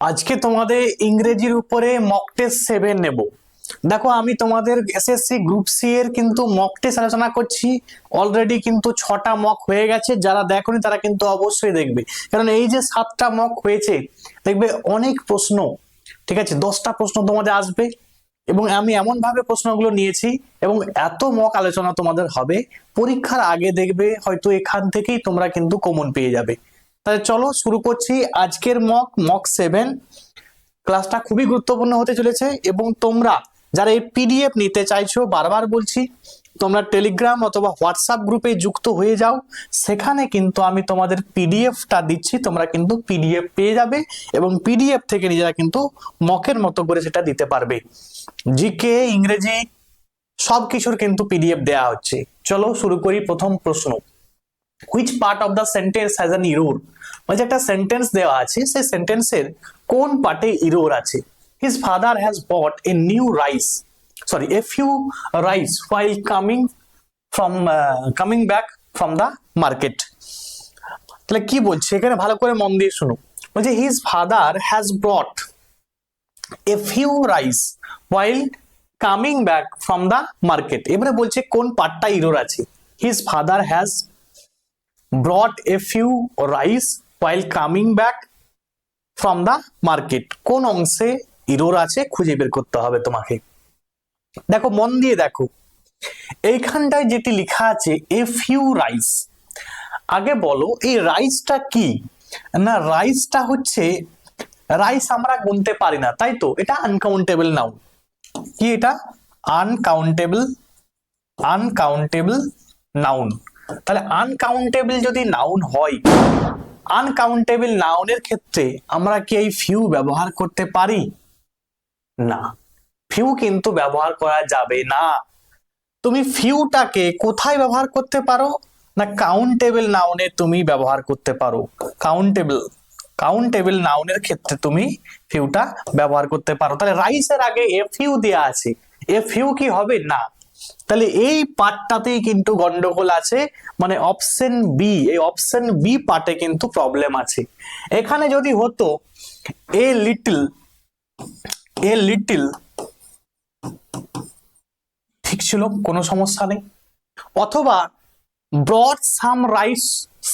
আজকে তোমাদের ইংরেজির উপরে মক টেস্ট 7 নেব। দেখো আমি তোমাদের এসএসসি গ্রুপ সি এর কিন্তু মক টেস্ট আলোচনা করছি। অলরেডি কিন্তু 6টা মক হয়ে গেছে, যারা দেখোনি তারা কিন্তু অবশ্যই দেখবে, কারণ এই যে 7টা মক হয়েছে দেখবে অনেক প্রশ্ন, ঠিক আছে, 10টা প্রশ্ন তোমাদের আসবে এবং আমি এমন ভাবে প্রশ্নগুলো নিয়েছি এবং এত মক আলোচনা তোমাদের হবে, পরীক্ষার আগে দেখবে হয়তো এখান থেকেই তোমরা কিন্তু কমন পেয়ে যাবে। তাহলে চলো শুরু করছি আজকের মক 7। ক্লাসটা খুবই গুরুত্বপূর্ণ হতে চলেছে এবং তোমরা যারা এই পিডিএফ নিতে চাইছো, বারবার বলছি তোমরা টেলিগ্রাম অথবা হোয়াটসঅ্যাপ গ্রুপে যুক্ত হয়ে যাও। সেখানে কিন্তু আমি তোমাদের পিডিএফটা দিচ্ছি, তোমরা কিন্তু পিডিএফ পেয়ে যাবে এবং পিডিএফ থেকে নিজেরা কিন্তু মকের মতো করে সেটা দিতে পারবে। জিকে, ইংরেজি সবকিছুর কিন্তু পিডিএফ দেয়া হচ্ছে। চলো শুরু করি। প্রথম প্রশ্ন, which part of the sentence has an error? মানে একটা সেন্টেন্স দেওয়া আছে, সেই সেন্টেন্সের কোন পার্টে এরর আছে? His father has bought a new rice, sorry, a few rice while coming back from the market. তাহলে কি বলছে এখানে, ভালো করে মন দিয়ে শুনো। বলছে his father has brought a few rice while coming back from the market। এবারে বলছে কোন পার্টটা এরর আছে। his father has brought a few rice while coming back from the market। কোন অংশে এরর আছে খুঁজে বের করতে হবে তোমাকে। দেখো মন দিয়ে দেখো, এইখানটায় যেটি লেখা আছে এ ফিউ রাইস, আগে বলো এই রাইসটা কি না? রাইসটা হচ্ছে, রাইস আমরা গুনতে পারি না, তাই তো, এটা আনকাউন্টেবল নাউন। কি এটা? Uncountable noun. তাহলে আনকাউন্টেবল যদি নাউন হয়, আনকাউন্টেবল নাউনের ক্ষেত্রে আমরা কি এই ফিউ ব্যবহার করতে পারি? না, ফিউ কিন্তু ব্যবহার করা যাবে না। তুমি ফিউটাকে কোথায় ব্যবহার করতে পারো না? কাউন্টেবল নাউনে তুমি ব্যবহার করতে পারো। কাউন্টেবল নাউনের ক্ষেত্রে তুমি ফিউটা ব্যবহার করতে পারো। তাহলে রাইসের আগে এ ফিউ দেয়া আছে, এ ফিউ কি হবে? না। তাহলে এই পার্টটাতেই কিন্তু গন্ডগোল আছে, মানে অপশন বি, এই অপশন বি পার্টে কিন্তু প্রবলেম আছে। এখানে যদি হতো এ লিটল, ঠিক ছিল, কোনো সমস্যা নেই। অথবা ব্রড সাম রাইস,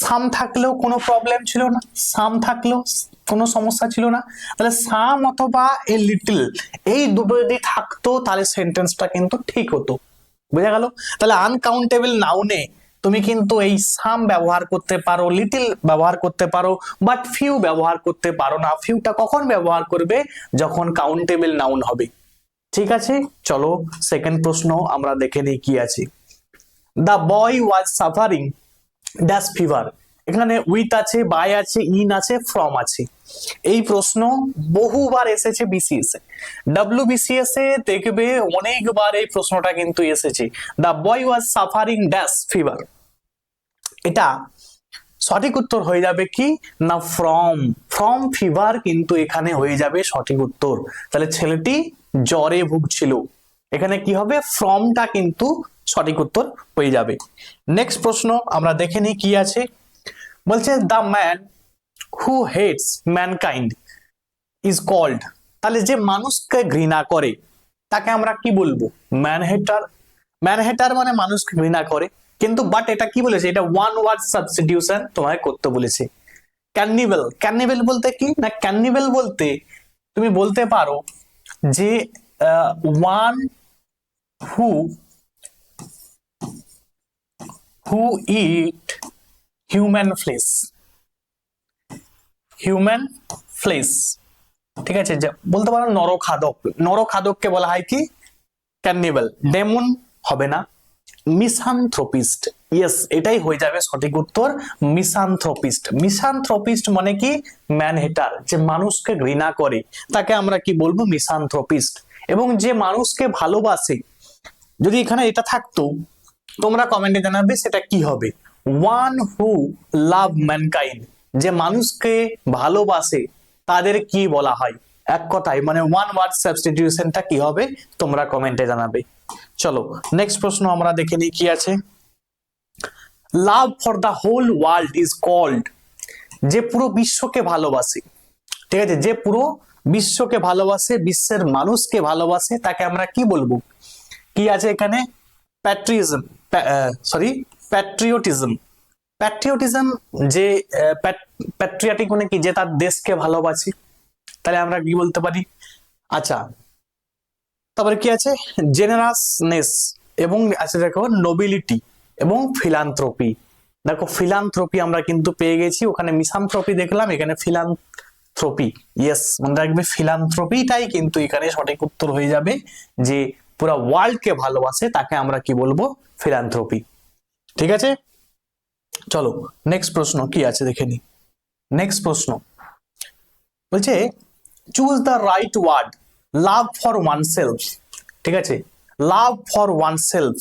সাম থাকলেও কোনো প্রবলেম ছিল না, সাম থাকলেও কোনো সমস্যা ছিল না। তাহলে সাম অথবা এ লিটল, এই দুটো যদি থাকতো তাহলে সেন্টেন্সটা কিন্তু ঠিক হতো। বুঝা গেল? তাহলে আনকাউন্টেবল নাউনে তুমি কিন্তু এই সাম ব্যবহার করতে পারো, লিটল ব্যবহার করতে পারো, বাট ফিউ ব্যবহার করতে পারো না। ফিউটা কখন ব্যবহার করবে? যখন কাউন্টেবল নাউন হবে। ঠিক আছে, চলো সেকেন্ড প্রশ্ন আমরা দেখে নিই কি আছে। The boy was suffering dash fever. এখানে উইথ আছে, বাই আছে, ইন আছে, ফ্রম আছে। এই প্রশ্ন বহুবার এসেছে বিসিএস এ, ডব্লিউবিসিএস এ দেখবে অনেকবার এই প্রশ্নটা কিন্তু এসেছে। The boy was suffering dash fever, এটা সঠিক উত্তর হয়ে যাবে কি না? ফ্রম ফিভার কিন্তু এখানে হয়ে যাবে সঠিক উত্তর। তাহলে ছেলেটি জ্বরে ভুগছিল, এখানে কি হবে? ফ্রমটা কিন্তু সঠিক উত্তর হয়ে যাবে। নেক্সট প্রশ্ন আমরা দেখে নিই কি আছে। বলছে the man who hates mankind is called. তাহলে যে মানুষকে ঘৃণা করে তাকে আমরা কি বলবো? ম্যানহেটার। ম্যানহেটার মানে মানুষকে ঘৃণা করে, কিন্তু বাট এটা কি বলেছে? এটা ওয়ান ওয়ার্ড সাবস্টিটিউশন তোমায় করতে বলেছে। ক্যানিবেল, ক্যানিবেল বলতে কি না? ক্যানিবেল বলতে তুমি বলতে পারো যে one who it human flash, human flash, ঠিক আছে। বলতে পারো নরখাদক, নরখাদককে বলা হয় কি? ক্যানিবেল। ডেমন হবে না, মিসানথ্রোপিস্ট। ইয়েস, এটাই হয়ে যাবে সঠিক উত্তর, মিসানথ্রোপিস্ট। মিসানথ্রোপিস্ট মানে কি? ম্যানহেটার, যে মানুষকে ঘৃণা করে তাকে আমরা কি বলবো? মিসানথ্রোপিস্ট। এবং যে মানুষকে ভালোবাসে, যদি এখানে এটা থাকতো তোমরা কমেন্টে জানাবে সেটা কি হবে? ওয়ান হু লাভ ম্যানকাইন্ড, যে মানুষকে ভালোবাসে তাদের কি বলা হয়? এক কথায় মানে ওয়ান ওয়ার্ড সাবস্টিটিউশনটা কি হবে তোমরা কমেন্টে জানাবে। চলো নেক্সট প্রশ্ন আমরা দেখে নিই কি আছে। Love for the whole world is called, যে পুরো বিশ্বকে ভালোবাসে ঠিক আছে, যে পুরো বিশ্বকে ভালোবাসে, বিশ্বের মানুষকে ভালোবাসে, তাকে আমরা কি বলবো? কি আছে এখানে? Patriotism, sorry patriotism. প্যাট্রিয়টিজম যে প্যাট্রিয়টিক মানে কি, যে তার দেশকে ভালোবাসে, তাহলে আমরা কি বলতে পারি? আচ্ছা, তারপরে কি আছে? জেনারাসনেস, এবং আছে দেখো নোবিলিটি এবং ফিলান্থ্রপি। দেখো ফিলান্থ্রপি আমরা কিন্তু পেয়ে গেছি, ওখানে মিসান্থ্রপি দেখলাম, এখানে ফিলান্থ্রপি। ইয়েস, মনে রাখবে ফিলান্থ্রপিটাই কিন্তু এখানে সঠিক উত্তর হয়ে যাবে, যে পুরো ওয়ার্ল্ডকে ভালোবাসে তাকে আমরা কি বলবো? ফিলান্থ্রপি। ঠিক আছে, চলো নেক্সট প্রশ্ন কি আছে দেখে নি। নেক্সট প্রশ্ন বলছে choose the right word love for oneself. ঠিক আছে, লাভ ফর ওয়ানসেলফ,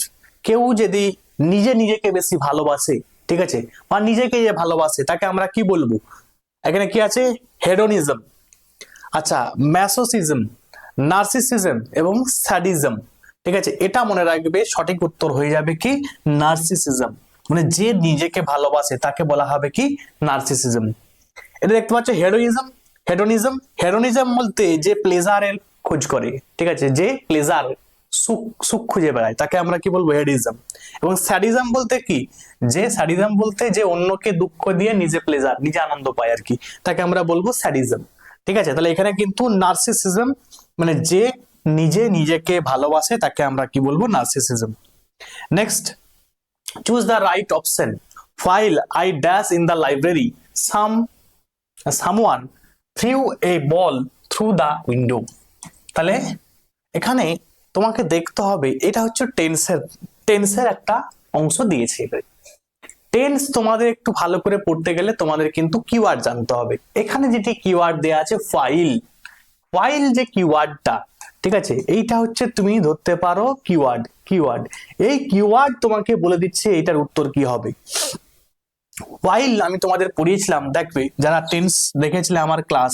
কেউ যদি নিজে নিজেকে বেশি ভালোবাসে, ঠিক আছে, বা নিজেকে যে ভালোবাসে তাকে আমরা কি বলবো? এখানে কি আছে? হেডোনিজম, আচ্ছা ম্যাসোসিজম, নার্সিসিজম এবং স্যাডিজম। ঠিক আছে, এটা মনে রাখবে, সঠিক উত্তর হয়ে যাবে কি? নার্সিসিজম। মানে যে নিজেকে ভালোবাসে তাকে বলা হবে কি? নার্সিসিজম। এটা দেখতে পাচ্ছ হেডোনিজম। হেডোনিজম, হেডোনিজম বলতে যে প্লেজারের খোঁজ করে, ঠিক আছে, যে প্লেজার, সুখ সুখ খুঁজে বেড়ায়, তাকে আমরা কি বলবো? হেডিজম। এবং স্যাডিজম বলতে কি? যে স্যাডিজম বলতে যে অন্যকে দুঃখ দিয়ে নিজে প্লেজার, নিজে আনন্দ পায় আর কি, তাকে আমরা বলবো স্যাডিজম। ঠিক আছে, তাহলে এখানে কিন্তু নার্সিসিজম মানে যে নিজে নিজেকে ভালোবাসে তাকে আমরা কি বলবো? Narcissism. Next, choose the right option. while I dash in the library, someone threw a ball through the window. তাহলে এখানে তোমাকে দেখতে হবে, এটা হচ্ছে টেন্সের একটা অংশ দিয়েছে। টেন্স তোমাদের একটু ভালো করে পড়তে গেলে তোমাদের কিন্তু কিওয়ার্ড জানতে হবে। এখানে যেটি কিওয়ার্ড দেয়া আছে ফাইল, ফাইল যে কিওয়ার্ডটা, ঠিক আছে, এইটা হচ্ছে তুমি ধরতে পারো কিওয়ার্ড। কিওয়ার্ড, এই কিওয়ার্ড তোমাকে বলে দিচ্ছে এটার উত্তর কি হবে। ফাইল আমি তোমাদের পড়িয়েছিলাম, দেখবে যারা টেন্স দেখেছিলে আমার ক্লাস,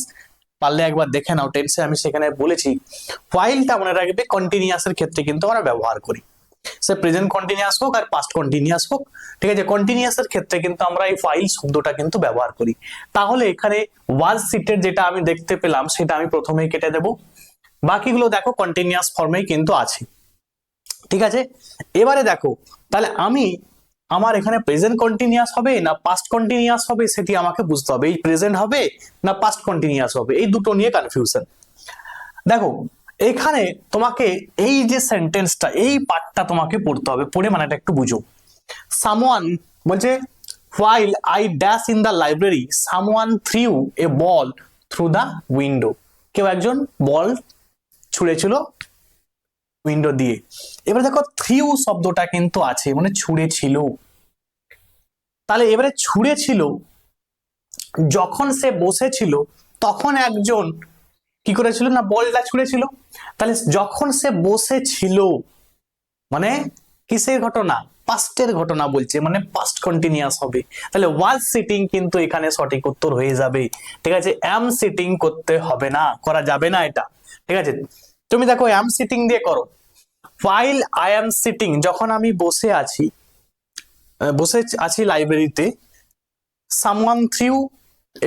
পারলে একবার দেখে নাও, টেন্সে আমি সেখানে বলেছি ফাইলটা মনে রাখবে কন্টিনিউয়াসের ক্ষেত্রে কিন্তু আমরা ব্যবহার করি, সে প্রেজেন্ট কন্টিনিউয়াস হোক আর পাস্ট কন্টিনিউয়াস হোক। ঠিক আছে, কন্টিনিউয়াসের ক্ষেত্রে কিন্তু আমরা এই ফাইল শব্দটা কিন্তু ব্যবহার করি। তাহলে এখানে ওয়াজ সিটের যেটা আমি দেখতে পেলাম সেটা আমি প্রথমেই কেটে দেব, বাকিগুলো দেখো কন্টিনিউয়াস ফর্মেই কিন্তু আছে। ঠিক আছে, এবারে দেখো তাহলে আমি আমার এখানে প্রেজেন্ট কন্টিনিউয়াস হবে না পাস্ট কন্টিনিউয়াস হবে সেটি আমাকে বুঝতে হবে। এই প্রেজেন্ট হবে না পাস্ট কন্টিনিউয়াস হবে, এই দুটো নিয়ে কনফিউশন। দেখো এখানে তোমাকে এই যে সেন্টেন্সটা, এই পার্টটা তোমাকে পড়তে হবে, পড়ে মানেটা একটু বুঝো। সামওয়ান বলছে while I dash in the library, someone threw a ball through the window. কেউ একজন বল ছুঁড়েছিল উইন্ডো দিয়ে। এবারে দেখো থ্রিউ শব্দটা কিন্তু আছে, মানে ছুঁড়েছিল। তাহলে এবারে ছুঁড়েছিল, যখন সে বসেছিল তখন একজন কি করেছিল না বলটা ছুঁড়েছিল। তাহলে যখন সে বসেছিল মানে কিসের ঘটনা? পাস্টের ঘটনা বলছে, মানে পাস্ট কন্টিনিউয়াস হবে। তাহলে ওয়াজ সিটিং কিন্তু এখানে সঠিক উত্তর হয়ে যাবে। ঠিক আছে, অ্যাম সিটিং করতে হবে না, করা যাবে না এটা। ঠিক আছে, তুমি দেখো অ্যাম সিটিং দিয়ে করো। while I am sitting, যখন আমি বসে আছি লাইব্রেরিতে, someone threw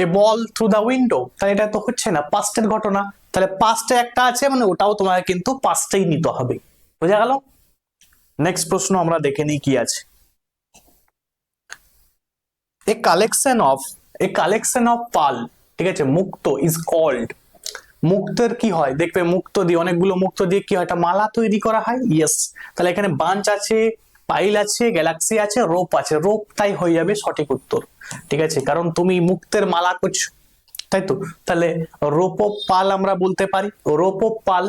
a ball through the window, তাহলে এটা তো হচ্ছে না, পাস্টের ঘটনা। তাহলে পাস্টে একটা আছে, মানে ওটাও তোমাকে কিন্তু পাস্টেই নিতে হবে। বোঝা গেল? নেক্সট প্রশ্ন আমরা দেখে নিই কি আছে। এ কালেকশন অফ পাল, ঠিক আছে, মুক্তো ইজ কল্ড। মুক্তের কি হয় দেখবে, মুক্তো দিয়ে, অনেকগুলো মুক্তো দিয়ে কি হয়, একটা মালা তৈরি করা হয়। ইয়েস, তাহলে এখানে বাঞ্চ আছে, পাইল আছে, গ্যালাক্সি আছে, রোপ আছে। রোপ তাই হয়ে যাবে সঠিক উত্তর। ঠিক আছে, কারণ তুমি মুক্তের মালা করছো, তাই তো। তাহলে রোপ অফ পাল আমরা বলতে পারি, রোপ অফ পাল।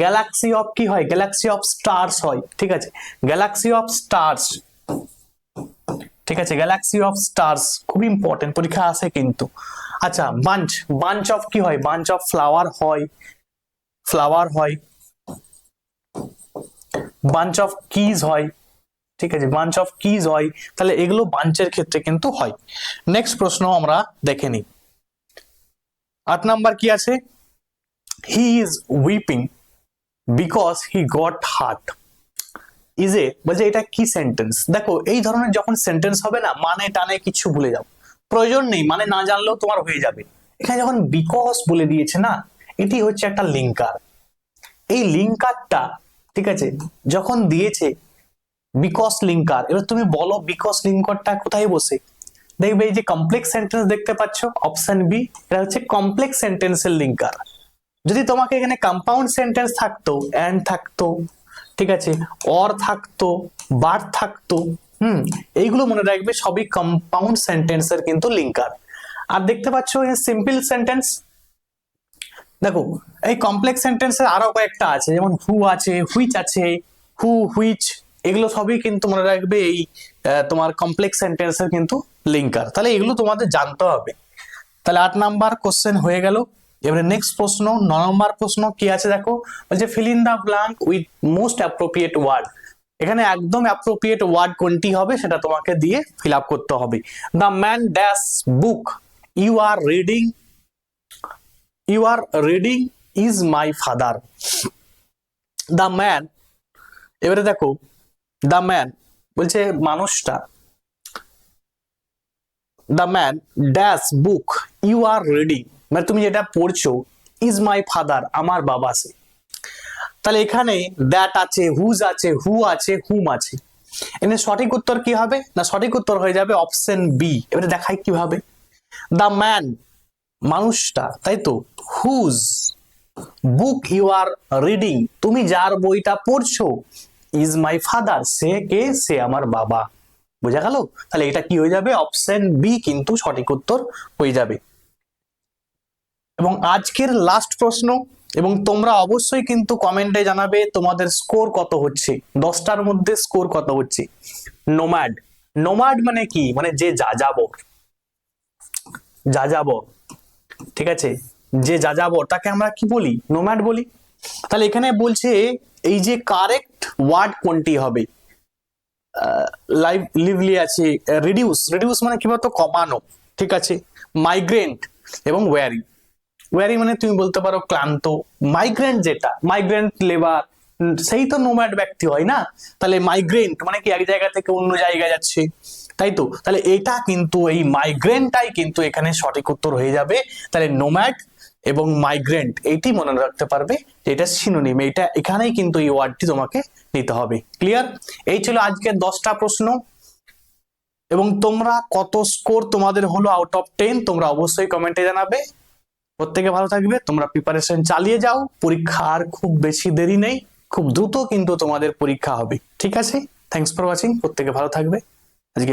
গ্যালাক্সি অফ কি হয়? গ্যালাক্সি অফ স্টার্স হয়। ঠিক আছে, গ্যালাক্সি অফ স্টার্স। ঠিক আছে, গ্যালাক্সি অফ স্টার্স খুব ইম্পর্টেন্ট, পরীক্ষা আসে কিন্তু। আচ্ছা, বাঞ্চ অফ কি হয়? বাঞ্চ অফ ফ্লাওয়ার হয়, বাঞ্চ অফ কিজ হয়। ঠিক আছে, বাঞ্চ অফ কিজ হয়। তাহলে এগুলো বাঞ্চের ক্ষেত্রে কিন্তু হয়। নেক্সট প্রশ্ন আমরা দেখে নিই। 8 নাম্বার কি আছে? He is weeping because he got hurt. ইজে বলছে এটা কি সেন্টেন্স? দেখো এই ধরনের যখন সেন্টেন্স হবে না, মানে টানে কিছু ভুলে যাও, প্রয়োজন নেই, মানে না জানলেও তোমার হয়ে যাবে। এখানে যখন বিকজ বলে দিয়েছে না, এটি হচ্ছে একটা লিঙ্কার। এই লিঙ্কারটা, ঠিক আছে, যখন দিয়েছে বিকজ লিঙ্কার, এবার তুমি বলো বিকজ লিঙ্কারটা কোথায় বসে? দেখবে এই যে কমপ্লেক্স সেন্টেন্স দেখতে পাচ্ছ, অপশন বি, এটা হচ্ছে কমপ্লেক্স সেন্টেন্সের লিঙ্কার। যদি তোমাকে এখানে কম্পাউন্ড সেন্টেন্স থাকতো, এন্ড থাকতো, ঠিক আছে, অর থাকতো, বাট থাকতো, এইগুলো মনে রাখবে সবই কম্পাউন্ড সেন্টেন্সের কিন্তু লিঙ্কার। আর দেখতে পাচ্ছ এই সিম্পল সেন্টেন্স, দেখো এই কমপ্লেক্স সেন্টেন্সের আরো কয়েকটা আছে, যেমন হু আছে, হুইচ আছে, হু, হুইচ, এগুলো সবই কিন্তু মনে রাখবে এই তোমার কমপ্লেক্স সেন্টেন্সের কিন্তু লিঙ্কার। তাহলে এগুলো তোমাদের জানতে হবে। তাহলে 8 নাম্বার কোশ্চেন হয়ে গেল। এবারে নেক্সট প্রশ্ন, 9 নম্বর প্রশ্ন কি আছে দেখো, বলছে fill in the blank with most appropriate word. এখানে একদম অ্যাপ্রোপ্রিয়েট ওয়ার্ড কোনটি হবে সেটা তোমাকে দিয়ে ফিল আপ করতে হবে। The man dash book you are reading, you are reading is my father. The man, এবারে দেখো দ্য ম্যান বলছে মানুষটা, the man dash book you are reading, মানে তুমি যেটা পড়ছো, ইজ মাই ফাদার, আমার বাবা সে। তাহলে এখানে দ্যাট আছে, হুজ আছে, হু আছে, হুম আছে। এখানে সঠিক উত্তর কি হবে না, সঠিক উত্তর হয়ে যাবে অপশন বি। এবারে দেখাই কিভাবে। দ্য ম্যান মানুষটা, তাই তো, whose book you are reading, তুমি যার বইটা পড়ছো, ইজ মাই ফাদার, সে কে, সে আমার বাবা। বোঝা গেল? তাহলে এটা কি হয়ে যাবে, অপশন বি কিন্তু সঠিক উত্তর হয়ে যাবে। এবং আজকের লাস্ট প্রশ্ন, এবং তোমরা অবশ্যই কিন্তু কমেন্টে জানাবে তোমাদের স্কোর কত হচ্ছে, 10টার মধ্যে স্কোর কত হচ্ছে। নোম্যাড, নোম্যাড মানে কি, মানে যে যাযাবর, যাযাবর, ঠিক আছে, যে যাযাবর তাকে আমরা কি বলি, নোম্যাড বলি। তাহলে এখানে বলছে এই যে কারেক্ট ওয়ার্ড কোনটি হবে, লিভলি আছে, রিডিউস, রিডিউস মানে কি বলতো, কমানো, ঠিক আছে, মাইগ্রেন্ট এবং ওয়ারি, ওয়ারি মানে তুমি বলতে পারো ক্লান্ত, মাইগ্রেন্ট যেটা, মাইগ্রেন্ট লেবার, সেই তো নোম্যাড ব্যক্তি হয় না। তাহলে মাইগ্রেন্ট মানে কি এক জায়গা থেকে অন্য জায়গায় যাচ্ছে, তাই তো। তাহলে এটা কিন্তু এই মাইগ্রেন্টটাই কিন্তু এখানে সঠিক উত্তর হয়ে যাবে। তাহলে নোম্যাড এবং মাইগ্রেন্ট এইটি মনে রাখতে পারবে যে এটা সিনোনিম, এইটা এখানেই কিন্তু এই ওয়ার্ডটি তোমাকে নিতে হবে। ক্লিয়ার? এই ছিল আজকের 10টা প্রশ্ন। এবং তোমরা কত স্কোর তোমাদের হলো আউট অফ 10 তোমরা অবশ্যই কমেন্টে জানাবে। প্রত্যেকে ভালো থাকবে, তোমরা প্রিপারেশন চালিয়ে যাও, পরীক্ষা আর খুব বেশি দেরি নেই, খুব দ্রুত কিন্তু তোমাদের পরীক্ষা হবে। ঠিক আছে, থ্যাংকস ফর ওয়াচিং, প্রত্যেকে ভালো থাকবে, আজকে